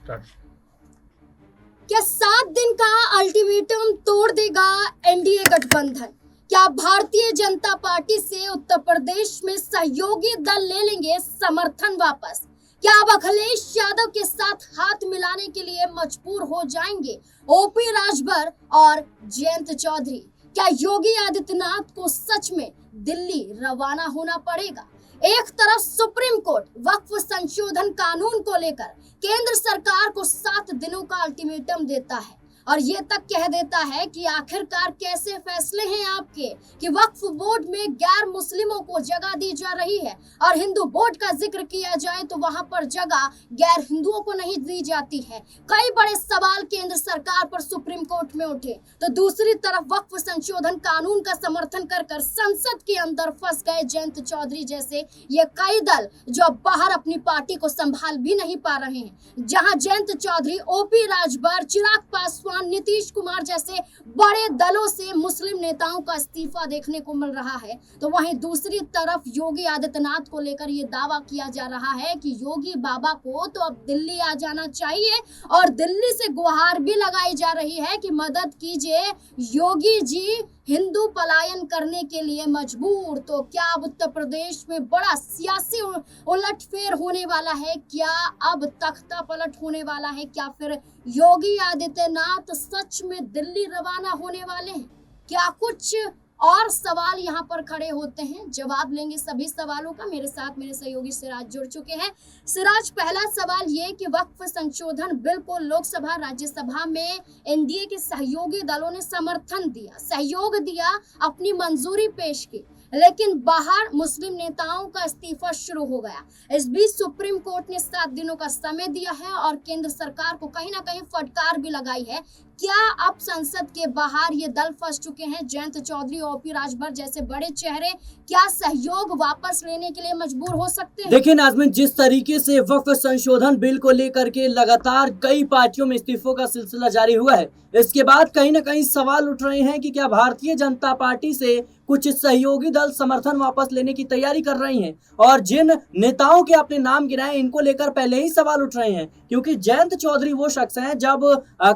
क्या 7 दिन का अल्टीमेटम तोड़ देगा एनडीए गठबंधन? क्या भारतीय जनता पार्टी से उत्तर प्रदेश में सहयोगी दल ले लेंगे समर्थन वापस? क्या अब अखिलेश यादव के साथ हाथ मिलाने के लिए मजबूर हो जाएंगे ओपी राजभर और जयंत चौधरी? क्या योगी आदित्यनाथ को सच में दिल्ली रवाना होना पड़ेगा? एक तरफ सुप्रीम कोर्ट वक्फ संशोधन कानून को लेकर केंद्र सरकार को 7 दिनों का अल्टीमेटम देता है और ये तक कह देता है कि आखिरकार कैसे फैसले हैं आपके कि वक्फ बोर्ड में गैर मुस्लिमों को जगह दी जा रही है और हिंदू बोर्ड का जिक्र किया जाए तो वहां पर जगह गैर हिंदुओं को नहीं दी जाती है। कई बड़े सवाल केंद्र सरकार पर सुप्रीम कोर्ट में उठे तो दूसरी तरफ वक्फ संशोधन कानून का समर्थन कर संसद के अंदर फंस गए जयंत चौधरी जैसे ये कई दल जो बाहर अपनी पार्टी को संभाल भी नहीं पा रहे हैं। जहां जयंत चौधरी, ओपी राजभर, चिराग पासवान, नीतीश कुमार जैसे बड़े दलों से मुस्लिम नेताओं का इस्तीफा देखने को मिल रहा है तो वहीं दूसरी तरफ योगी आदित्यनाथ को लेकर ये दावा किया जा रहा है कि योगी बाबा को तो अब दिल्ली आ जाना चाहिए और दिल्ली से गुहार भी लगाई जा रही है कि मदद कीजिए, योगी जी हिंदू पलायन करने के लिए मजबूर। तो क्या अब उत्तर प्रदेश में बड़ा सियासी उलटफेर होने वाला है? क्या अब तख्ता पलट होने वाला है? क्या फिर योगी आदित्यनाथ सच में दिल्ली रवाना होने वाले हैं? क्या कुछ और सवाल यहाँ पर खड़े होते हैं? जवाब लेंगे सभी सवालों का। मेरे साथ मेरे सहयोगी सिराज जुड़ चुके हैं। सिराज, पहला सवाल ये कि वक्फ संशोधन बिल को लोकसभा राज्यसभा में एनडीए के सहयोगी दलों ने समर्थन दिया, सहयोग दिया, अपनी मंजूरी पेश की, लेकिन बाहर मुस्लिम नेताओं का इस्तीफा शुरू हो गया। इस बीच सुप्रीम कोर्ट ने 7 दिनों का समय दिया है और केंद्र सरकार को कहीं ना कहीं फटकार भी लगाई है। क्या अब संसद के बाहर ये दल फंस चुके हैं? जयंत चौधरी, ओपी राजभर जैसे बड़े चेहरे क्या सहयोग वापस लेने के लिए मजबूर हो सकते हैं? देखिए नाज़मीन, जिस तरीके से वक्फ संशोधन बिल को लेकर के लगातार कई पार्टियों में इस्तीफों का सिलसिला जारी हुआ है, इसके बाद कहीं ना कहीं सवाल उठ रहे हैं कि क्या भारतीय जनता पार्टी से कुछ सहयोगी दल समर्थन वापस लेने की तैयारी कर रही हैं। और जिन नेताओं के आपने नाम गिनाए इनको लेकर पहले ही सवाल उठ रहे हैं, क्योंकि जयंत चौधरी वो शख्स हैं जब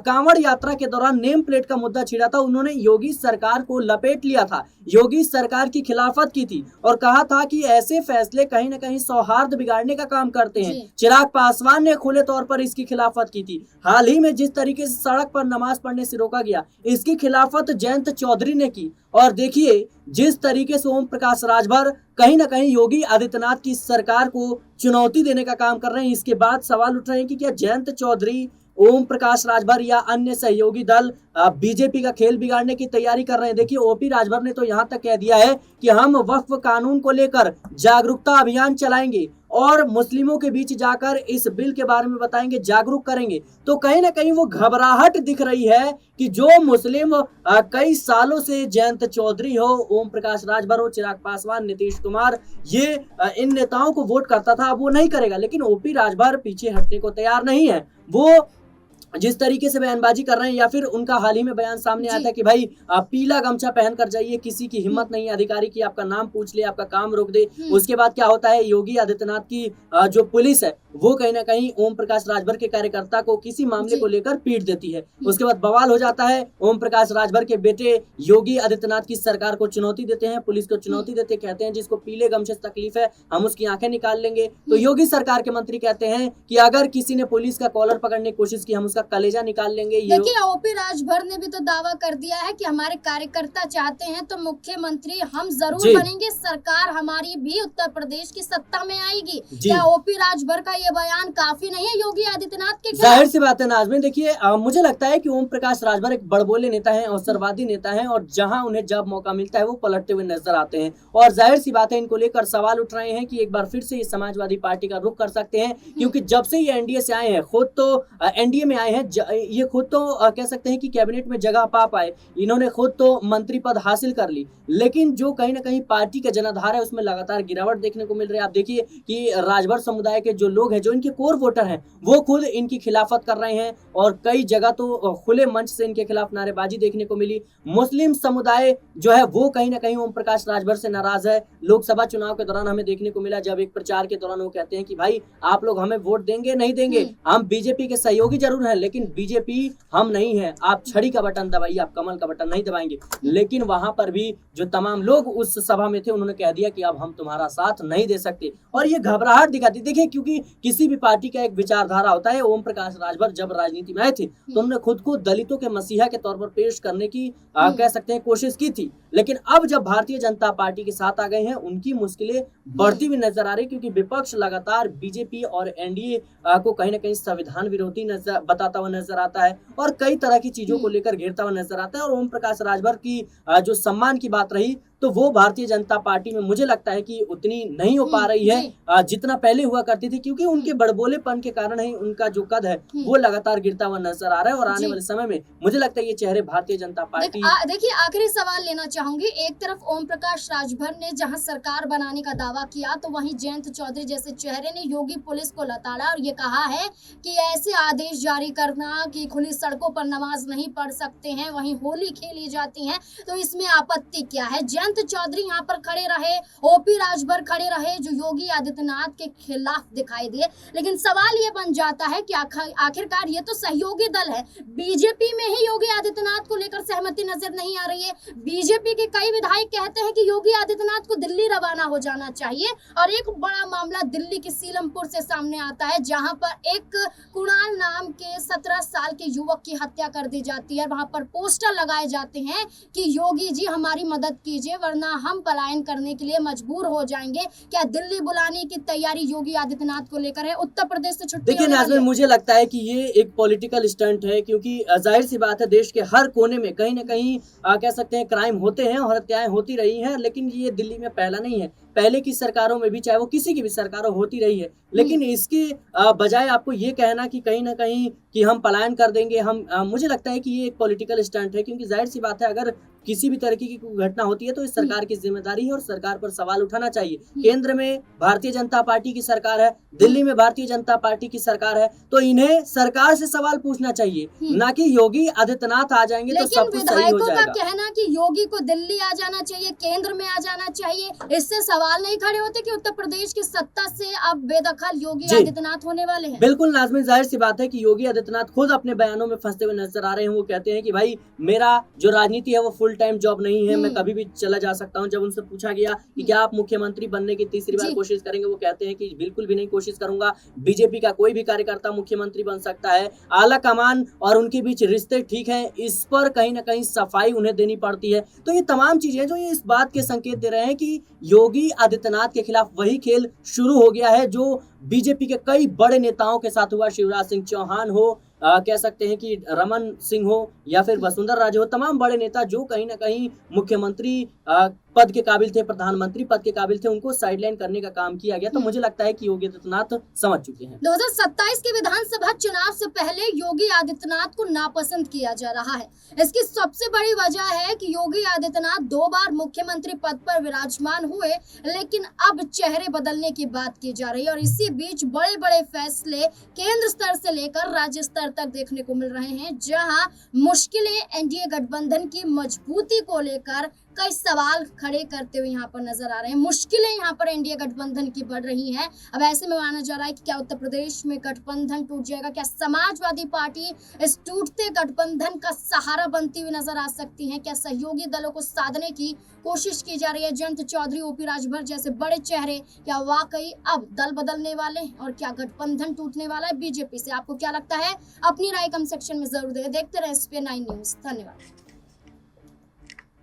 कांवड़ यात्रा के दौरान नेम प्लेट का मुद्दा छिड़ा था, उन्होंने योगी सरकार को लपेट लिया था, योगी सरकार की खिलाफत की थी और कहा था कि ऐसे फैसले कहीं ना कहीं सौहार्द बिगाड़ने का काम करते हैं। चिराग पासवान ने खुले तौर पर इसकी खिलाफत की थी। हाल ही में जिस तरीके से सड़क पर नमाज पढ़ने से रोका गया, इसकी खिलाफत जयंत चौधरी ने की। और देखिए जिस तरीके से ओम प्रकाश राजभर कहीं ना कहीं योगी आदित्यनाथ की सरकार को चुनौती देने का काम कर रहे हैं, इसके बाद सवाल उठ रहे हैं कि क्या जयंत चौधरी, ओम प्रकाश राजभर या अन्य सहयोगी दल बीजेपी का खेल बिगाड़ने की तैयारी कर रहे हैं। देखिए ओपी राजभर ने तो यहाँ तक कह दिया है कि हम वक्फ कानून को लेकर जागरूकता अभियान चलाएंगे और मुस्लिमों के बीच जाकर इस बिल के बारे में बताएंगे, जागरूक करेंगे। तो कहीं ना कहीं वो घबराहट दिख रही है कि जो मुस्लिम कई सालों से जयंत चौधरी हो, ओम प्रकाश राजभर हो, चिराग पासवान, नीतीश कुमार, ये इन नेताओं को वोट करता था, अब वो नहीं करेगा। लेकिन ओपी राजभर पीछे हटने को तैयार नहीं है। वो जिस तरीके से बयानबाजी कर रहे हैं, या फिर उनका हाल ही में बयान सामने आया था कि भाई आप पीला गमछा पहन कर जाइए, किसी की हिम्मत नहीं है अधिकारी की आपका नाम पूछ ले, आपका काम रोक दे। उसके बाद क्या होता है, योगी आदित्यनाथ की जो पुलिस है वो कहीं ना कहीं ओम प्रकाश राजभर के कार्यकर्ता को किसी मामले को लेकर पीट देती है। उसके बाद बवाल हो जाता है। ओम प्रकाश राजभर के बेटे योगी आदित्यनाथ की सरकार को चुनौती देते हैं, पुलिस को चुनौती देते, कहते हैं जिसको पीले गमछे से तकलीफ है हम उसकी आंखें निकाल लेंगे। तो योगी सरकार के मंत्री कहते हैं कि अगर किसी ने पुलिस का कॉलर पकड़ने की कोशिश की हम उसका कलेजा निकाल लेंगे। देखिए ओपी राजभर ने भी तो दावा कर दिया है कि हमारे कार्यकर्ता चाहते हैं तो मुख्यमंत्री हम जरूर बनेंगे, सरकार हमारी भी उत्तर प्रदेश की सत्ता में आएगी। क्या ओपी राजभर का ये बयान काफी नहीं है योगी आदित्यनाथ के खिलाफ? जाहिर सी बात है नाज़मीन, देखिए मुझे लगता है कि ओम प्रकाश राजभर एक बड़बोले नेता है, अवसरवादी नेता है और जहां उन्हें जब मौका मिलता है वो पलटते हुए नजर आते हैं। और जाहिर सी बात है इनको लेकर सवाल उठ रहे हैं कि एक बार फिर से ये समाजवादी पार्टी का रुख कर सकते हैं, क्योंकि जब से ये एनडीए से आए हैं, खुद तो एनडीए में आए आए हैं। ये खुद तो कह सकते हैं कि कैबिनेट में जगह पा पाए, इन्होंने खुद तो मंत्री पद हासिल कर ली, लेकिन जो कहीं ना कहीं पार्टी का जनाधार है उसमें लगातार गिरावट देखने को मिल रही है। आप देखिए कि राजभर समुदाय के जो लोग हैं, जो इनके कोर वोटर हैं, वो खुद इनकी खिलाफत कर रहे हैं और कई जगह तो खुले मंच से इनके खिलाफ नारेबाजी देखने को मिली। मुस्लिम समुदाय जो है वो कहीं ना कहीं ओम प्रकाश राजभर से नाराज है। लोकसभा चुनाव के दौरान हमें देखने को मिला, जब एक प्रचार के दौरान वो कहते हैं कि भाई आप लोग हमें वोट देंगे नहीं देंगे, हम बीजेपी के सहयोगी जरूर हैं लेकिन बीजेपी हम नहीं है, आप छड़ी का बटन दबाइए, आप कमल का बटन नहीं दबाएंगे। लेकिन वहां पर भी जो तमाम लोग उस सभा में थे उन्होंने कह दिया कि अब हम तुम्हारा साथ नहीं दे सकते, और ये घबराहट दिखाती। देखिए, क्योंकि किसी भी पार्टी का एक विचारधारा होता है। ओम प्रकाश राजभर जब राजनीति में आए थे तो उन्होंने खुद को दलितों के मसीहा के तौर पर पेश करने की कह सकते हैं कोशिश की थी, लेकिन अब जब भारतीय जनता पार्टी के साथ आ गए हैं उनकी मुश्किलें बढ़ती हुई नजर आ रही, क्योंकि विपक्ष लगातार बीजेपी और एनडीए को कहीं ना कहीं संविधान विरोधी बताता हुआ नजर आता है और कई तरह की चीजों को लेकर घेरता हुआ नजर आता है। और ओम प्रकाश राजभर की जो सम्मान की बात रही तो वो भारतीय जनता पार्टी में मुझे लगता है कि उतनी नहीं हो पा रही है जितना पहले हुआ करती थी, क्योंकि उनके बड़बोलेपन के कारण ही उनका जो कद है वो लगातार गिरता हुआ नजर आ रहा है। और आने वाले समय में मुझे लगता है ये चेहरे भारतीय जनता पार्टी। देखिए, आखिरी सवाल लेना चाहूंगी। एक तरफ ओम प्रकाश राजभर ने जहां सरकार बनाने का दावा किया तो वहीं जयंत चौधरी जैसे चेहरे ने योगी पुलिस को लताड़ा और ये कहा है कि ऐसे आदेश जारी करना कि खुली सड़कों पर नमाज नहीं पढ़ सकते हैं, वहीं होली खेली जाती है, तो इसमें आपत्ति क्या है? जयंत चौधरी यहाँ पर खड़े रहे, ओपी राजभर खड़े रहे जो योगी आदित्यनाथ के खिलाफ दिखाई दिए, लेकिन सवाल ये बन जाता है कि आखिरकार ये तो सहयोगी दल है, बीजेपी में ही योगी आदित्यनाथ को लेकर सहमति नजर नहीं आ रही है। बीजेपी के कई विधायक कहते हैं कि योगी आदित्यनाथ को दिल्ली रवाना हो जाना चाहिए, और एक बड़ा मामला दिल्ली के सीलमपुर से सामने आता है जहां पर एक कुणाल नाम के 17 साल के युवक की हत्या कर दी जाती है। वहां पर पोस्टर लगाए जाते हैं कि योगी जी हमारी मदद कीजिए वरना हम पलायन करने के लिए मजबूर हो जाएंगे। क्या दिल्ली बुलाने की तैयारी योगी आदित्यनाथ को लेकर है? उत्तर प्रदेश से छुट्टी देखिए नाज़मीन, मुझे लगता है कि ये एक पॉलिटिकल स्टंट है, क्योंकि जाहिर सी बात है देश के हर कोने में कहीं ना कहीं कह सकते हैं क्राइम होते हैं और हत्याएं होती रही हैं, लेकिन ये दिल्ली में पहला नहीं है, पहले की सरकारों में भी, चाहे वो किसी की भी सरकारों होती रही है। लेकिन इसके बजाय आपको ये कहना कि कहीं ना कहीं कि हम पलायन कर देंगे, मुझे लगता है कि ये एक पॉलिटिकल स्टंट है, क्योंकि जाहिर सी बात है अगर किसी भी तरीके की कोई घटना होती है तो इस सरकार की जिम्मेदारी है और सरकार पर सवाल उठाना चाहिए। केंद्र में भारतीय जनता पार्टी की सरकार है, दिल्ली में भारतीय जनता पार्टी की सरकार है, तो इन्हें सरकार से सवाल पूछना चाहिए, ना कि योगी आदित्यनाथ आ जाएंगे तो सब कुछ सही हो जाएगा। का कहना कि योगी को दिल्ली आ जाना चाहिए, केंद्र में आ जाना चाहिए, इससे सवाल नहीं खड़े होते कि उत्तर प्रदेश की सत्ता से अब बेदखल योगी आदित्यनाथ होने वाले हैं। बिल्कुल नाज़मीन, जाहिर सी बात है कि योगी आदित्यनाथ खुद अपने बयानों में फंसते हुए नजर आ रहे हैं। वो कहते हैं कि भाई मेरा जो राजनीति है वो फुल टाइम जॉब नहीं है, मैं कभी भी चला जा सकता हूं। जब उनसे पूछा गया कि क्या आप मुख्यमंत्री बनने की तीसरी बार कोशिश करेंगे, वो कहते हैं कि बिल्कुल भी नहीं कोशिश करूंगा, बीजेपी का कोई भी कार्यकर्ता मुख्यमंत्री बन सकता है, आला कमान और उनके बीच रिश्ते ठीक हैं, इस पर कहीं ना कहीं सफाई उन्हें देनी पड़ती है। तो ये तमाम चीजें जो ये इस बात के संकेत दे रहे हैं कि योगी आदित्यनाथ के खिलाफ वही खेल शुरू हो गया है जो बीजेपी के कई बड़े नेताओं के साथ हुआ। शिवराज सिंह चौहान हो, कह सकते हैं कि रमन सिंह हो या फिर वसुंधरा राजे हो, तमाम बड़े नेता जो कहीं ना कहीं मुख्यमंत्री पद के काबिल थे, प्रधानमंत्री पद के काबिल थे, उनको साइडलाइन करने का काम किया गया। तो मुझे लगता है कि योगी आदित्यनाथ समझ चुके हैं। 2027 के विधानसभा चुनाव से पहले योगी आदित्यनाथ को नापसंद किया जा रहा है। इसकी सबसे बड़ी वजह है कि योगी आदित्यनाथ 2 बार मुख्यमंत्री पद पर विराजमान हुए, लेकिन अब चेहरे बदलने की बात की जा रही है और इसी बीच बड़े बड़े फैसले केंद्र स्तर से लेकर राज्य स्तर तक देखने को मिल रहे हैं, जहां मुश्किलें एनडीए गठबंधन की मजबूती को लेकर कई सवाल खड़े करते हुए यहाँ पर नजर आ रहे हैं। मुश्किलें यहाँ पर एनडीए गठबंधन की बढ़ रही हैं। अब ऐसे में माना जा रहा है कि क्या उत्तर प्रदेश में गठबंधन टूट जाएगा? क्या समाजवादी पार्टी इस टूटते गठबंधन का सहारा बनती हुई नजर आ सकती है? क्या सहयोगी दलों को साधने की कोशिश की जा रही है? जयंत चौधरी, ओपी राजभर जैसे बड़े चेहरे क्या वाकई अब दल बदलने वाले हैं और क्या गठबंधन टूटने वाला है बीजेपी से? आपको क्या लगता है? अपनी राय कमेंट सेक्शन में जरूर दें। देखते रहे SPN9 न्यूज। धन्यवाद।